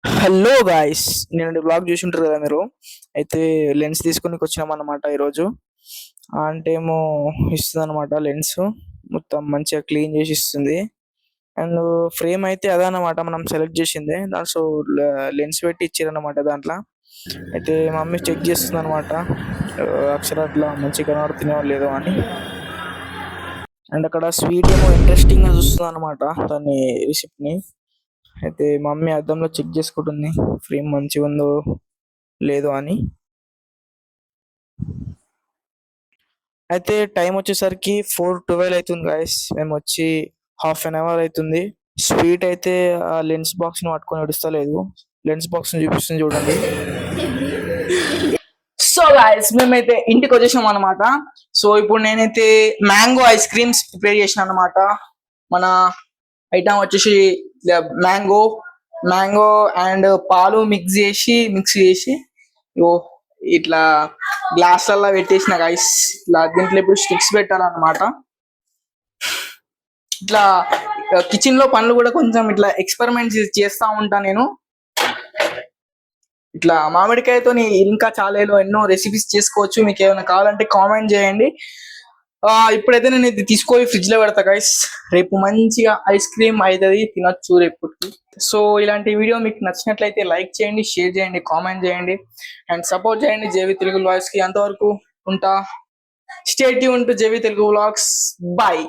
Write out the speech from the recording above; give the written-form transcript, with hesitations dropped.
Hello guys, నేను blog చూసి ఉంటారు కదా మీరు. అయితే లెన్స్ తీసుకొని వచ్చినాం అన్నమాట ఈరోజు. అంటే ఏమో ఇస్తుంది అనమాట లెన్స్. మొత్తం మంచిగా క్లీన్ చేసి ఇస్తుంది. అండ్ ఫ్రేమ్ అయితే అదనమాట మనం సెలెక్ట్ చేసిందే దాంట్లో లెన్స్ పెట్టి ఇచ్చారనమాట దాంట్లో. అయితే మమ్మీ చెక్ చేస్తుంది అనమాట అక్షరాట్లా మంచిగా కనబడుతున్నాయో లేదో అని. అండ్ అక్కడ స్వీట్ ఏమో ఇంట్రెస్టింగ్ గా చూస్తుంది అనమాట దాని రిసిప్ట్ ని. అయితే మమ్మీ అద్దంలో చెక్ చేసుకుంటుంది ఫ్రేమ్ మంచిగా ఉందో లేదో అని. అయితే టైం వచ్చేసరికి 4:12 అవుతుంది గాయస్. మేము వచ్చి హాఫ్ అన్ అవర్ అవుతుంది. స్వీట్ అయితే ఆ లెన్స్ బాక్స్ ని పట్టుకొని నడుస్తలేదు. లెన్స్ బాక్స్ ని చూపిస్తుంది చూడండి. సో గాయస్ మేమైతే ఇంటికి వచ్చేసాం అనమాట. సో ఇప్పుడు నేనైతే మ్యాంగో ఐస్ క్రీమ్స్ ప్రిపేర్ చేసిన అనమాట. మన ఐటమ్ వచ్చేసి మ్యాంగో మ్యాంగో అండ్ పాలు మిక్స్ చేసి ఓ ఇట్లా గ్లాస్లలో పెట్టేసిన గైస్. ఇట్లా దీంట్లో ఇప్పుడు స్టిక్స్ పెట్టాలన్నమాట. ఇట్లా కిచెన్ లో పనులు కూడా కొంచెం ఇట్లా ఎక్స్పెరిమెంట్ చేస్తా ఉంటా నేను. ఇట్లా మామిడికాయతో ఇంకా చాలా ఎన్నో రెసిపీస్ చేసుకోవచ్చు. మీకు ఏమైనా కావాలంటే కామెంట్ చేయండి. ఇప్పుడైతే నేను ఇది తీసుకొని ఫ్రిడ్జ్ లో పెడతా గైస్. రేపు మంచిగా ఐస్ క్రీమ్ అవుతుంది, తినొచ్చు రేపటికి. సో ఇలాంటి వీడియో మీకు నచ్చినట్లయితే లైక్ చేయండి, షేర్ చేయండి, కామెంట్ చేయండి అండ్ సపోర్ట్ చేయండి జేవి తెలుగు వ్లాగ్స్ కి. అంతవరకు ఉంటా. Stay tune to JV Telugu vlogs. Bye.